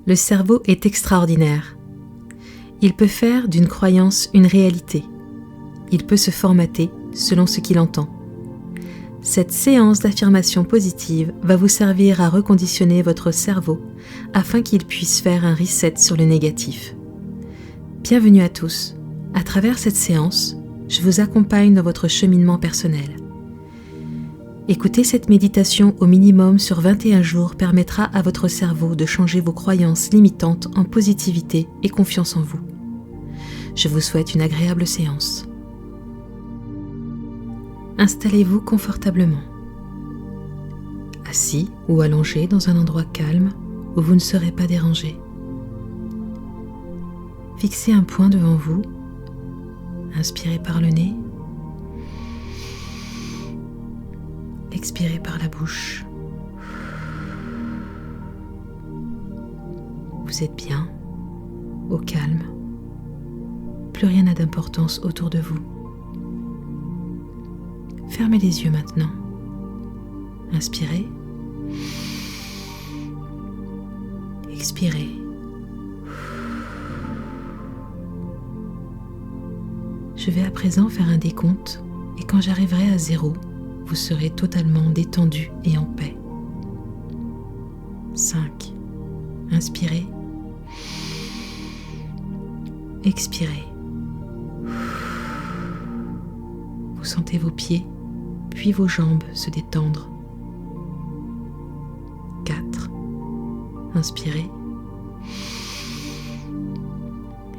Le cerveau est extraordinaire. Il peut faire d'une croyance une réalité. Il peut se formater selon ce qu'il entend. Cette séance d'affirmation positive va vous servir à reconditionner votre cerveau afin qu'il puisse faire un reset sur le négatif. Bienvenue à tous. À travers cette séance, je vous accompagne dans votre cheminement personnel. Écouter cette méditation au minimum sur 21 jours permettra à votre cerveau de changer vos croyances limitantes en positivité et confiance en vous. Je vous souhaite une agréable séance. Installez-vous confortablement, assis ou allongé dans un endroit calme où vous ne serez pas dérangé. Fixez un point devant vous, inspirez par le nez, expirez par la bouche. Vous êtes bien, au calme, plus rien n'a d'importance autour de vous. Fermez les yeux maintenant. Inspirez. Expirez. Je vais à présent faire un décompte et quand j'arriverai à 0, vous serez totalement détendu et en paix. 5. Inspirez. Expirez. Vous sentez vos pieds puis vos jambes se détendre. 4. Inspirez.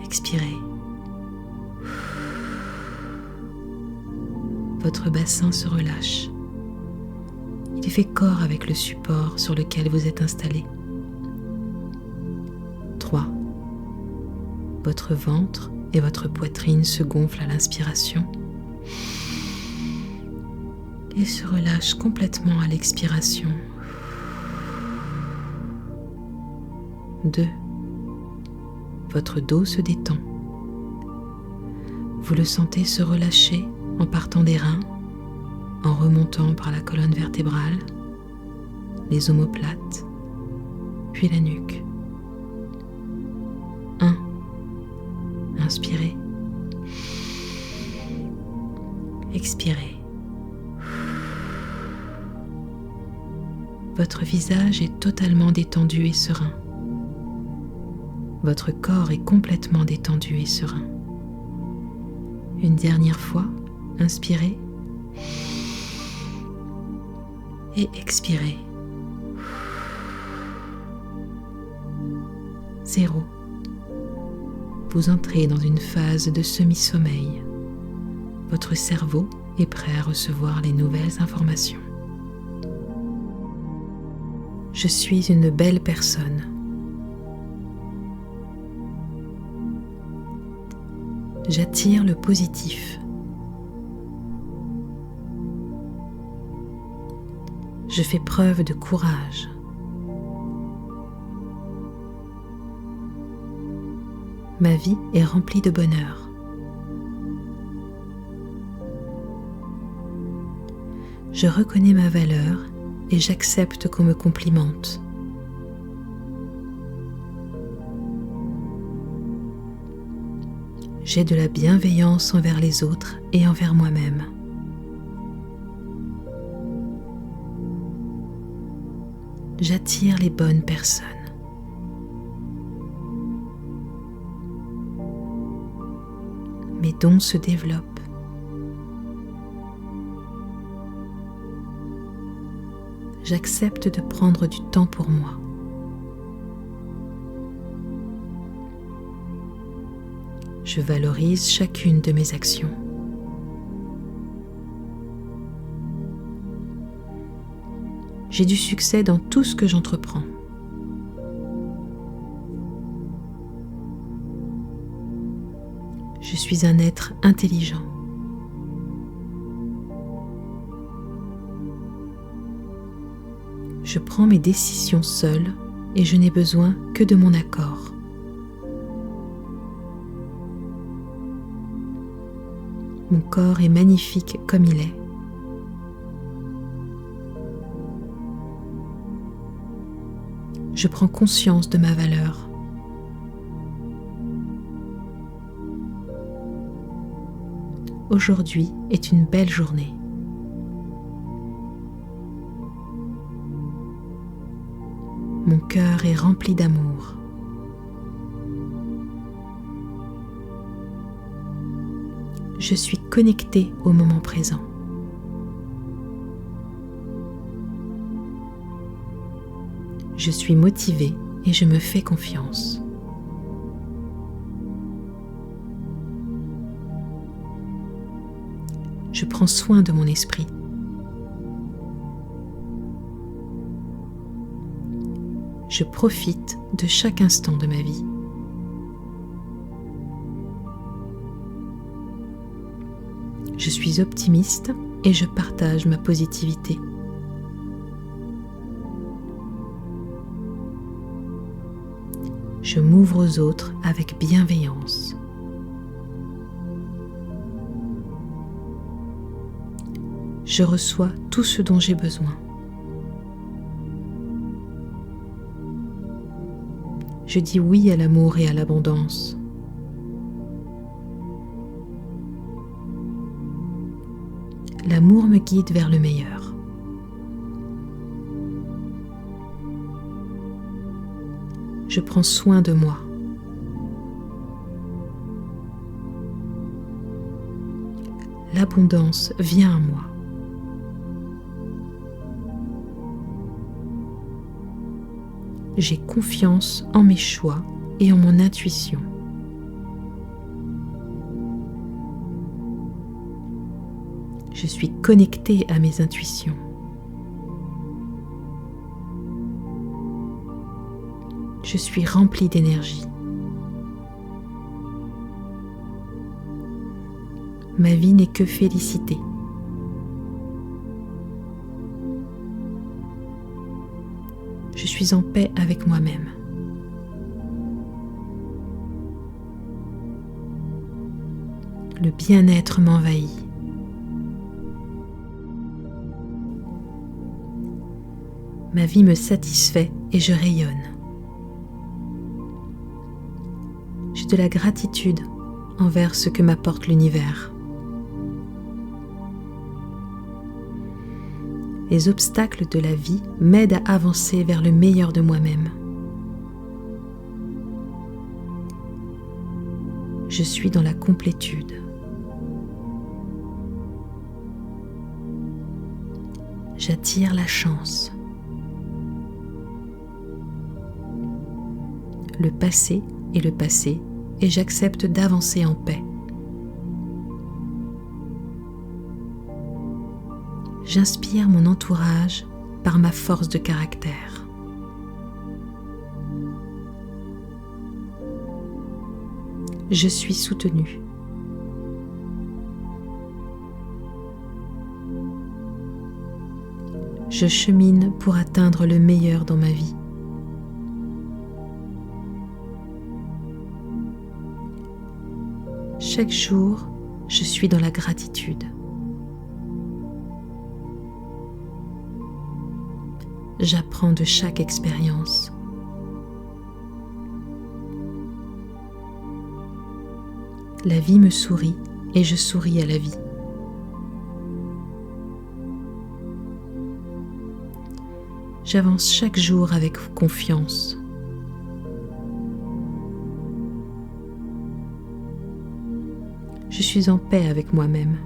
Expirez. Votre bassin se relâche. Il fait corps avec le support sur lequel vous êtes installé. 3. Votre ventre et votre poitrine se gonflent à l'inspiration et se relâchent complètement à l'expiration. 2. Votre dos se détend. Vous le sentez se relâcher en partant des reins, en remontant par la colonne vertébrale, les omoplates, puis la nuque. 1. Inspirez. Expirez. Votre visage est totalement détendu et serein. Votre corps est complètement détendu et serein. Une dernière fois, inspirez et expirez. 0. Vous entrez dans une phase de semi-sommeil. Votre cerveau est prêt à recevoir les nouvelles informations. Je suis une belle personne. J'attire le positif. Je fais preuve de courage. Ma vie est remplie de bonheur. Je reconnais ma valeur et j'accepte qu'on me complimente. J'ai de la bienveillance envers les autres et envers moi-même. J'attire les bonnes personnes. Mes dons se développent. J'accepte de prendre du temps pour moi. Je valorise chacune de mes actions. J'ai du succès dans tout ce que j'entreprends. Je suis un être intelligent. Je prends mes décisions seule et je n'ai besoin que de mon accord. Mon corps est magnifique comme il est. je prends conscience de ma valeur. Aujourd'hui est une belle journée. Mon cœur est rempli d'amour. Je suis connectée au moment présent. Je suis motivée et je me fais confiance. Je prends soin de mon esprit. Je profite de chaque instant de ma vie. Je suis optimiste et je partage ma positivité. Je m'ouvre aux autres avec bienveillance. Je reçois tout ce dont j'ai besoin. Je dis oui à l'amour et à l'abondance. L'amour me guide vers le meilleur. Je prends soin de moi. L'abondance vient à moi. J'ai confiance en mes choix et en mon intuition. Je suis connectée à mes intuitions. Je suis remplie d'énergie. Ma vie n'est que félicité. Je suis en paix avec moi-même. Le bien-être m'envahit. Ma vie me satisfait et je rayonne. J'ai de la gratitude envers ce que m'apporte l'univers. Les obstacles de la vie m'aident à avancer vers le meilleur de moi-même. Je suis dans la complétude. J'attire la chance. Le passé est le passé et j'accepte d'avancer en paix. J'inspire mon entourage par ma force de caractère. Je suis soutenue. Je chemine pour atteindre le meilleur dans ma vie. Chaque jour, je suis dans la gratitude. J'apprends de chaque expérience. La vie me sourit et je souris à la vie. J'avance chaque jour avec confiance. Je suis en paix avec moi-même.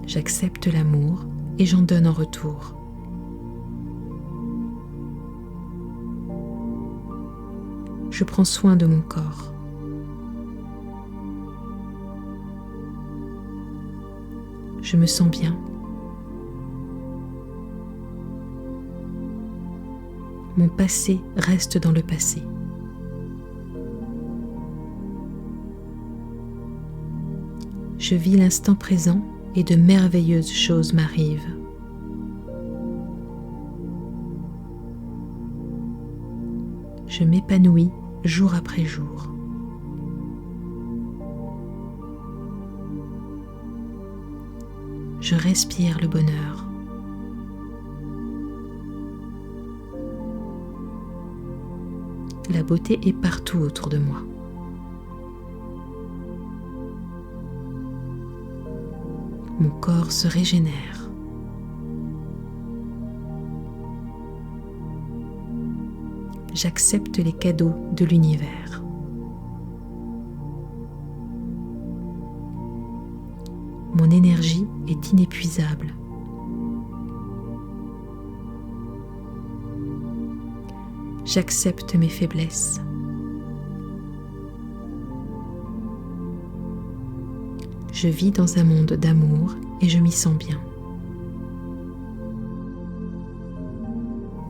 J'accepte l'amour et j'en donne en retour. Je prends soin de mon corps. Je me sens bien. Mon passé reste dans le passé. Je vis l'instant présent et de merveilleuses choses m'arrivent. Je m'épanouis jour après jour. Je respire le bonheur. La beauté est partout autour de moi. Mon corps se régénère. J'accepte les cadeaux de l'univers. Mon énergie est inépuisable. J'accepte mes faiblesses. Je vis dans un monde d'amour et je m'y sens bien.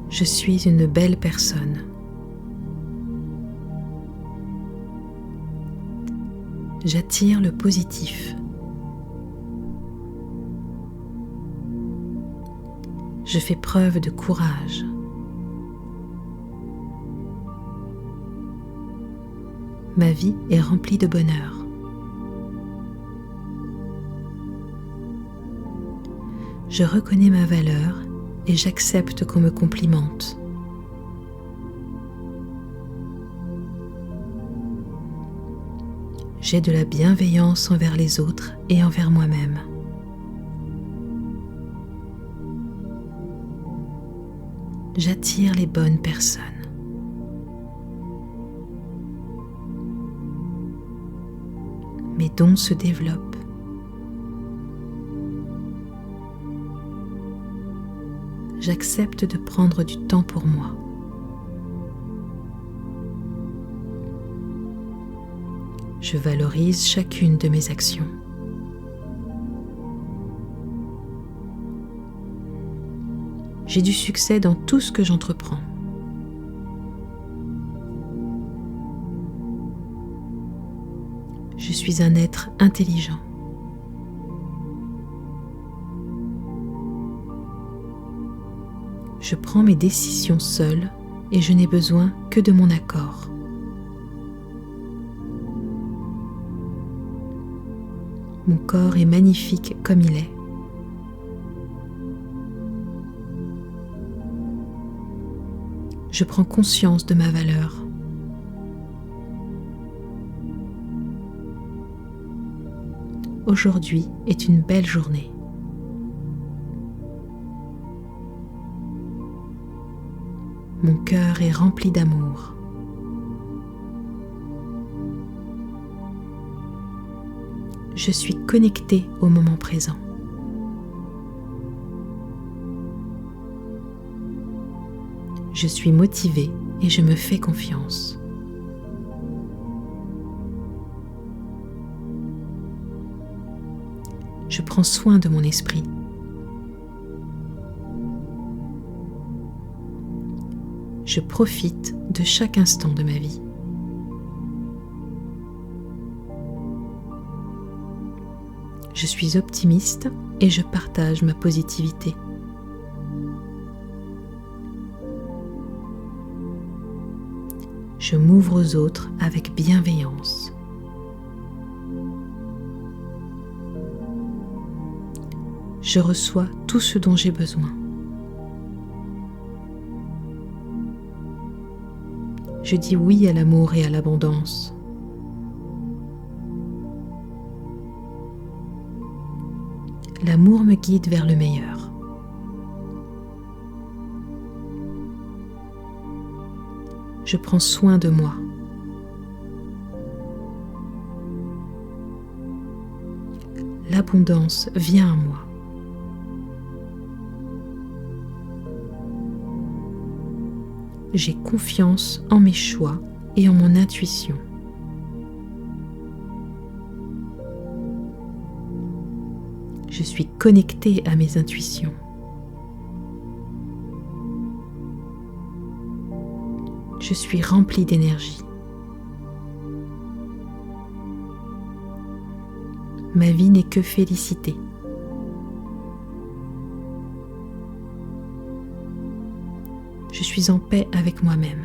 Je suis une belle personne. J'attire le positif. Je fais preuve de courage. Ma vie est remplie de bonheur. Je reconnais ma valeur et j'accepte qu'on me complimente. J'ai de la bienveillance envers les autres et envers moi-même. J'attire les bonnes personnes. Mes dons se développent. J'accepte de prendre du temps pour moi. Je valorise chacune de mes actions. J'ai du succès dans tout ce que j'entreprends. Je suis un être intelligent. Je prends mes décisions seule et je n'ai besoin que de mon accord. Mon corps est magnifique comme il est. Je prends conscience de ma valeur. Aujourd'hui est une belle journée. Mon cœur est rempli d'amour. Je suis connectée au moment présent. Je suis motivée et je me fais confiance. Je prends soin de mon esprit. Je profite de chaque instant de ma vie. Je suis optimiste et je partage ma positivité. Je m'ouvre aux autres avec bienveillance. Je reçois tout ce dont j'ai besoin. Je dis oui à l'amour et à l'abondance. L'amour me guide vers le meilleur. Je prends soin de moi. L'abondance vient à moi. J'ai confiance en mes choix et en mon intuition. Je suis connectée à mes intuitions. Je suis remplie d'énergie. Ma vie n'est que félicité. Je suis en paix avec moi-même.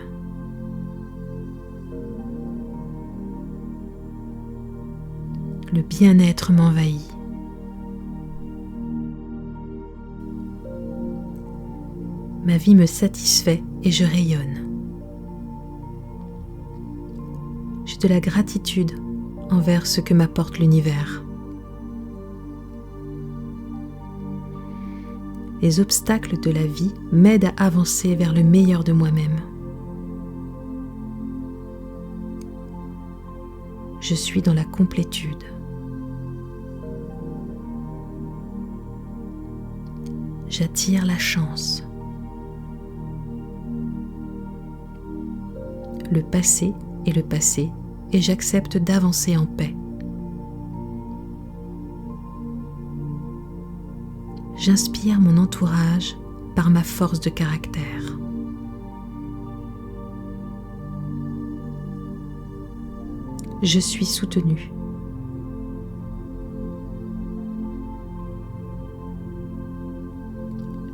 Le bien-être m'envahit. Ma vie me satisfait et je rayonne. de la gratitude envers ce que m'apporte l'univers. Les obstacles de la vie m'aident à avancer vers le meilleur de moi-même. Je suis dans la complétude. J'attire la chance. Le passé est le passé et j'accepte d'avancer en paix. J'inspire mon entourage par ma force de caractère. Je suis soutenu.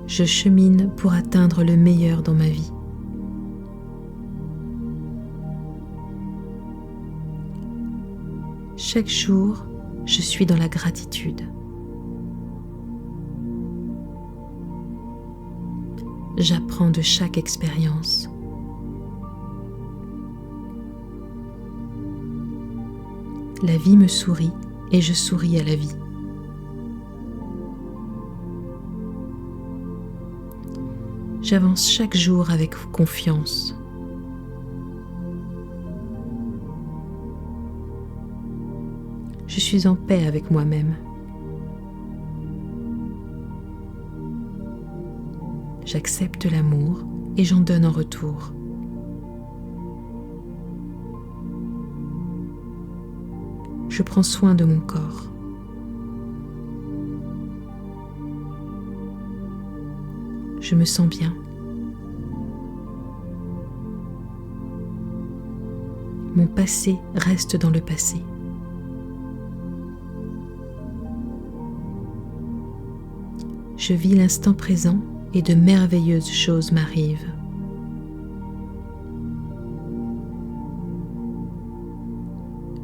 Je chemine pour atteindre le meilleur dans ma vie. Chaque jour, je suis dans la gratitude. J'apprends de chaque expérience. La vie me sourit et je souris à la vie. J'avance chaque jour avec confiance. Je suis en paix avec moi-même. J'accepte l'amour et j'en donne en retour. Je prends soin de mon corps. Je me sens bien. Mon passé reste dans le passé. Je vis l'instant présent et de merveilleuses choses m'arrivent.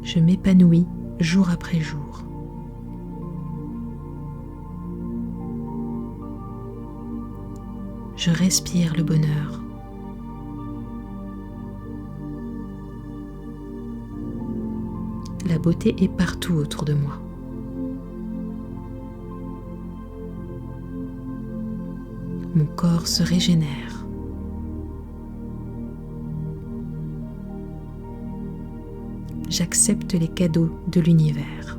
Je m'épanouis jour après jour. Je respire le bonheur. La beauté est partout autour de moi. Mon corps se régénère. J'accepte les cadeaux de l'univers.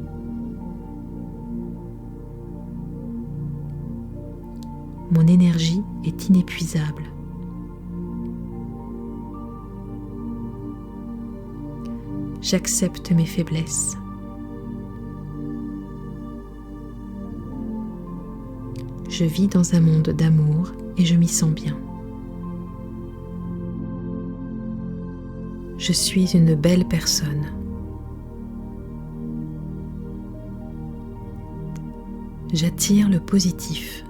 Mon énergie est inépuisable. J'accepte mes faiblesses. Je vis dans un monde d'amour et je m'y sens bien. Je suis une belle personne. J'attire le positif.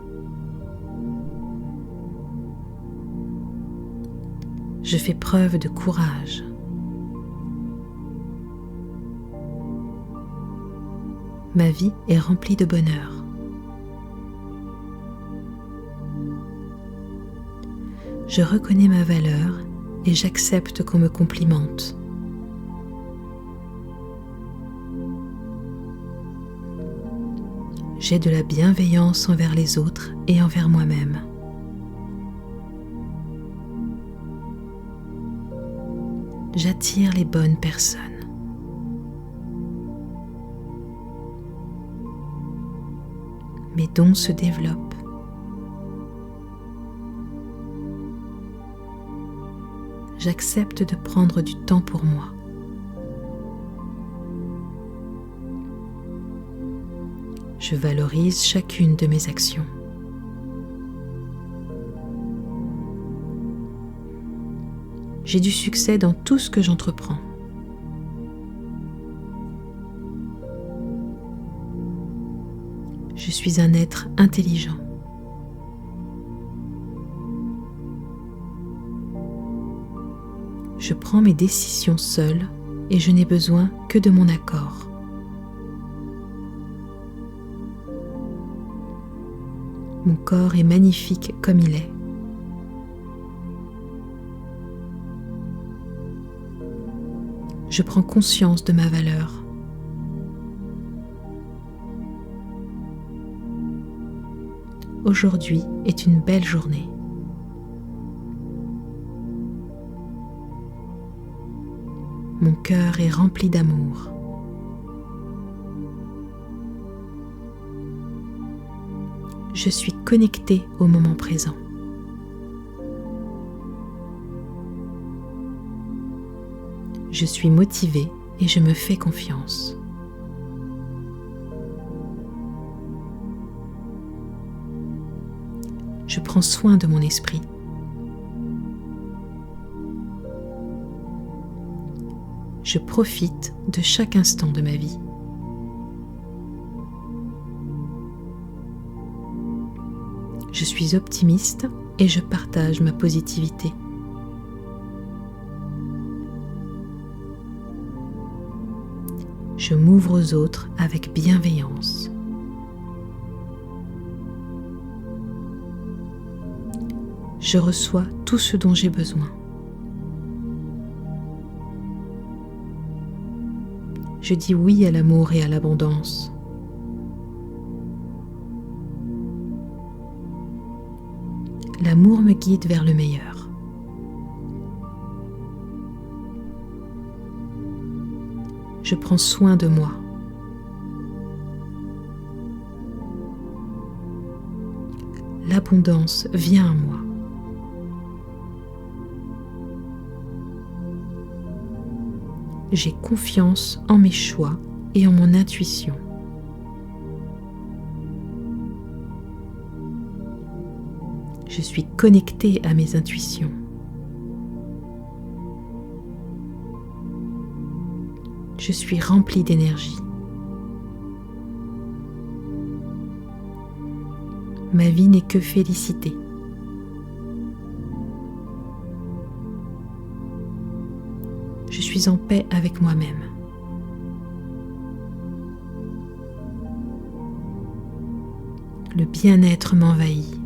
Je fais preuve de courage. Ma vie est remplie de bonheur. Je reconnais ma valeur et j'accepte qu'on me complimente. J'ai de la bienveillance envers les autres et envers moi-même. J'attire les bonnes personnes. Mes dons se développent. J'accepte de prendre du temps pour moi. Je valorise chacune de mes actions. J'ai du succès dans tout ce que j'entreprends. Je suis un être intelligent. Je prends mes décisions seule et je n'ai besoin que de mon accord. Mon corps est magnifique comme il est. Je prends conscience de ma valeur. Aujourd'hui est une belle journée. Mon cœur est rempli d'amour. Je suis connectée au moment présent. Je suis motivée et je me fais confiance. Je prends soin de mon esprit. Je profite de chaque instant de ma vie. Je suis optimiste et je partage ma positivité. Je m'ouvre aux autres avec bienveillance. Je reçois tout ce dont j'ai besoin. Je dis oui à l'amour et à l'abondance. L'amour me guide vers le meilleur. Je prends soin de moi. L'abondance vient à moi. J'ai confiance en mes choix et en mon intuition. Je suis connectée à mes intuitions. Je suis remplie d'énergie. Ma vie n'est que félicité. Je suis en paix avec moi-même. Le bien-être m'envahit.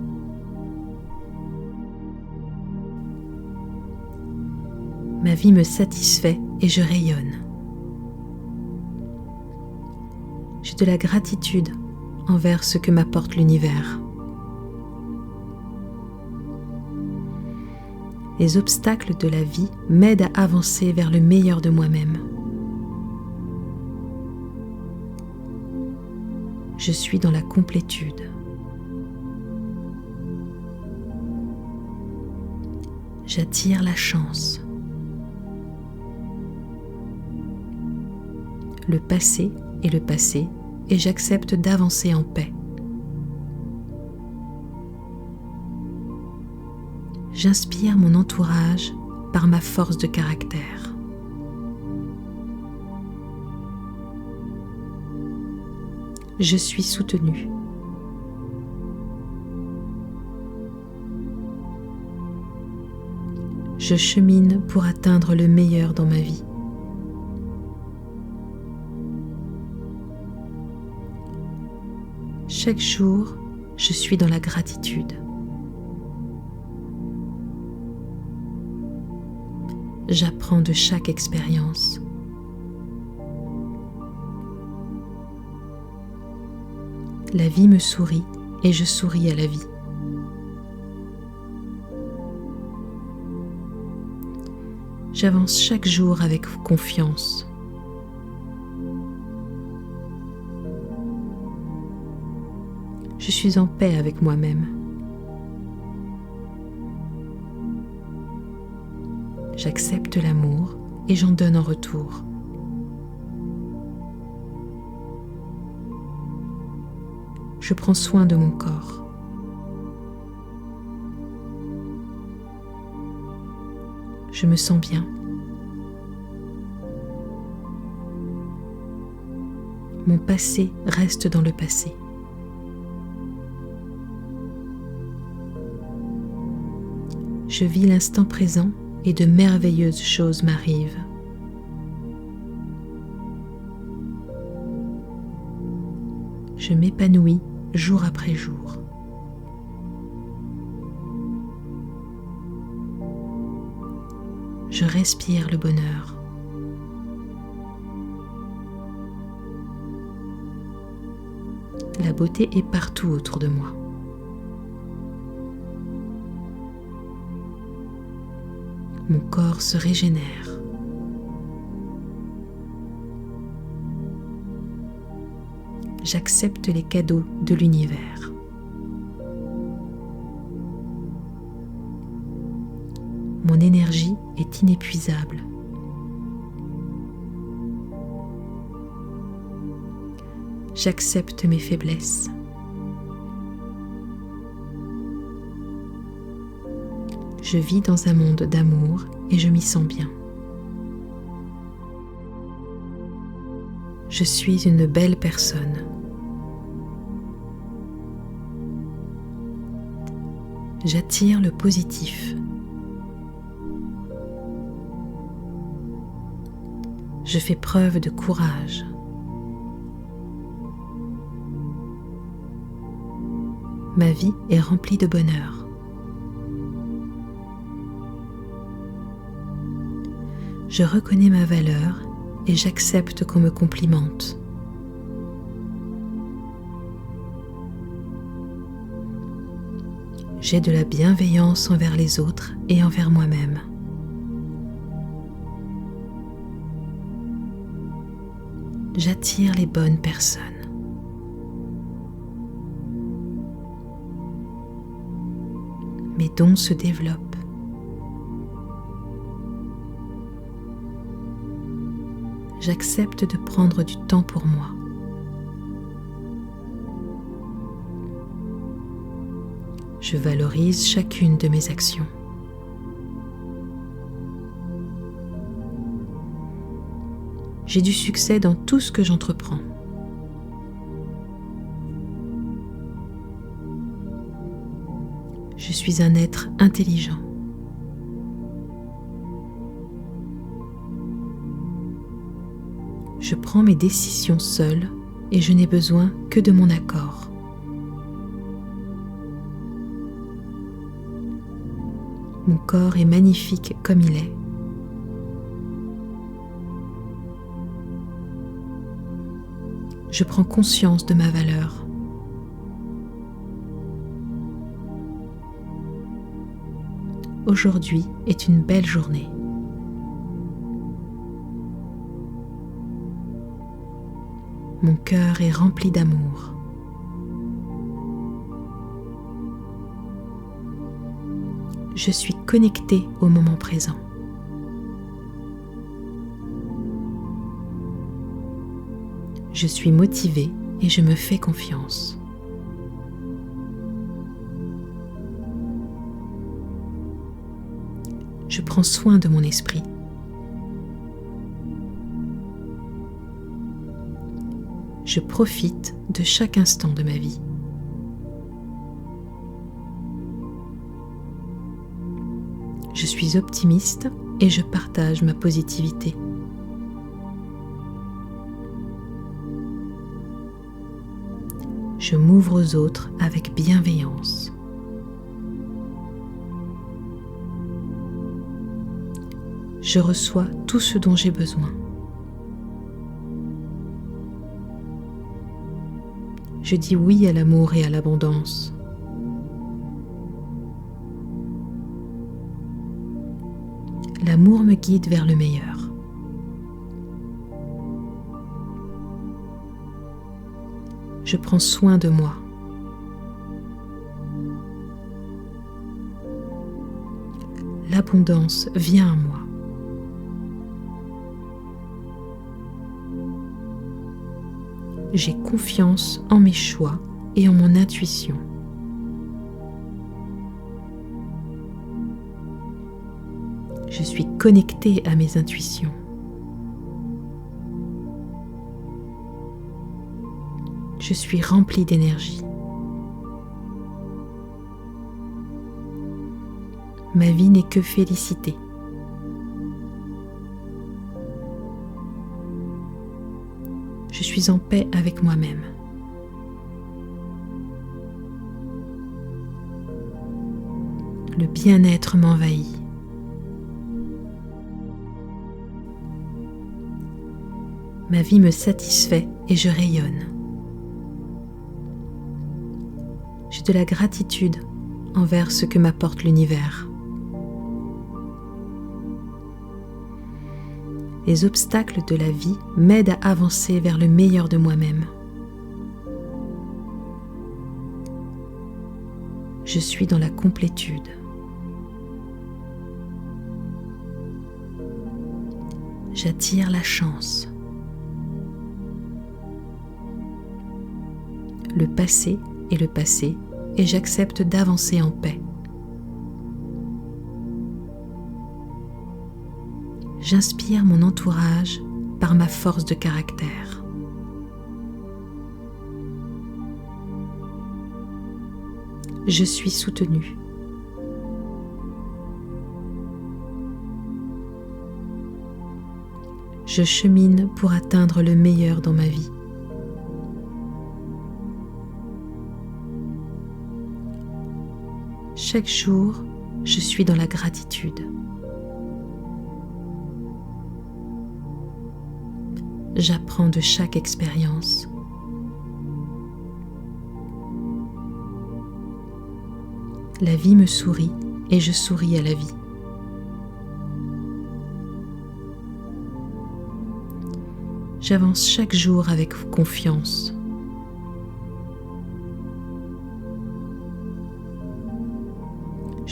Ma vie me satisfait et je rayonne. J'ai de la gratitude envers ce que m'apporte l'univers. Les obstacles de la vie m'aident à avancer vers le meilleur de moi-même. Je suis dans la complétude. J'attire la chance. Le passé est le passé et j'accepte d'avancer en paix. J'inspire mon entourage par ma force de caractère. Je suis soutenue. Je chemine pour atteindre le meilleur dans ma vie. Chaque jour, je suis dans la gratitude. J'apprends de chaque expérience. La vie me sourit et je souris à la vie. J'avance chaque jour avec confiance. Je suis en paix avec moi-même. J'accepte l'amour et j'en donne en retour. Je prends soin de mon corps. Je me sens bien. Mon passé reste dans le passé. Je vis l'instant présent et de merveilleuses choses m'arrivent. Je m'épanouis jour après jour. Je respire le bonheur. La beauté est partout autour de moi. Mon corps se régénère. J'accepte les cadeaux de l'univers. Mon énergie est inépuisable. J'accepte mes faiblesses. Je vis dans un monde d'amour et je m'y sens bien. Je suis une belle personne. J'attire le positif. Je fais preuve de courage. Ma vie est remplie de bonheur. Je reconnais ma valeur et j'accepte qu'on me complimente. J'ai de la bienveillance envers les autres et envers moi-même. J'attire les bonnes personnes. Mes dons se développent. J'accepte de prendre du temps pour moi. Je valorise chacune de mes actions. J'ai du succès dans tout ce que j'entreprends. Je suis un être intelligent. Je prends mes décisions seule et je n'ai besoin que de mon accord. Mon corps est magnifique comme il est. Je prends conscience de ma valeur. Aujourd'hui est une belle journée. Mon cœur est rempli d'amour. Je suis connectée au moment présent. Je suis motivée et je me fais confiance. Je prends soin de mon esprit. Je profite de chaque instant de ma vie. Je suis optimiste et je partage ma positivité. Je m'ouvre aux autres avec bienveillance. Je reçois tout ce dont j'ai besoin. Je dis oui à l'amour et à l'abondance. L'amour me guide vers le meilleur. Je prends soin de moi. L'abondance vient à moi. J'ai confiance en mes choix et en mon intuition. Je suis connectée à mes intuitions. Je suis remplie d'énergie. Ma vie n'est que félicité. Je suis en paix avec moi-même. Le bien-être m'envahit. Ma vie me satisfait et je rayonne. j'ai de la gratitude envers ce que m'apporte l'univers. Les obstacles de la vie m'aident à avancer vers le meilleur de moi-même. Je suis dans la complétude. J'attire la chance. Le passé est le passé et j'accepte d'avancer en paix. J'inspire mon entourage par ma force de caractère. Je suis soutenu. Je chemine pour atteindre le meilleur dans ma vie. Chaque jour, je suis dans la gratitude. J'apprends de chaque expérience. La vie me sourit et je souris à la vie. J'avance chaque jour avec confiance.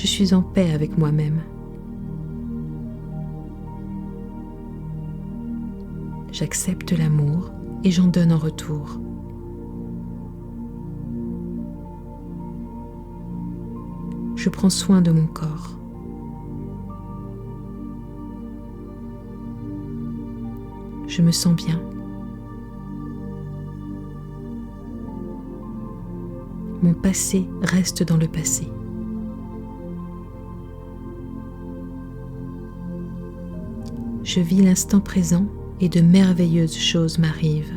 Je suis en paix avec moi-même. J'accepte l'amour et j'en donne en retour. Je prends soin de mon corps. Je me sens bien. Mon passé reste dans le passé. Je vis l'instant présent et de merveilleuses choses m'arrivent.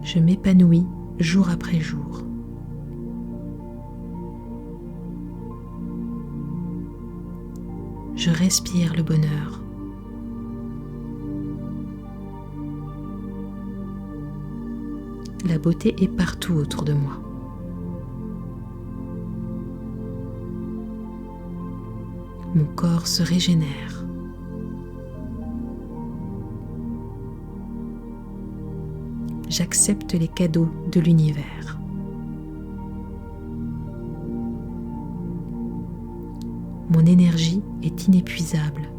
Je m'épanouis jour après jour. Je respire le bonheur. La beauté est partout autour de moi. Mon corps se régénère. J'accepte les cadeaux de l'univers. Mon énergie est inépuisable.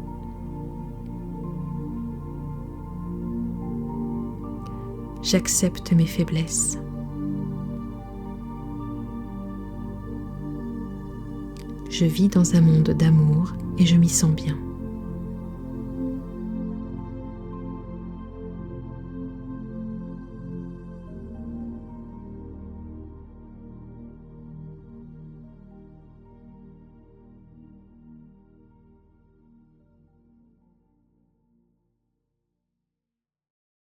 J'accepte mes faiblesses. Je vis dans un monde d'amour et je m'y sens bien.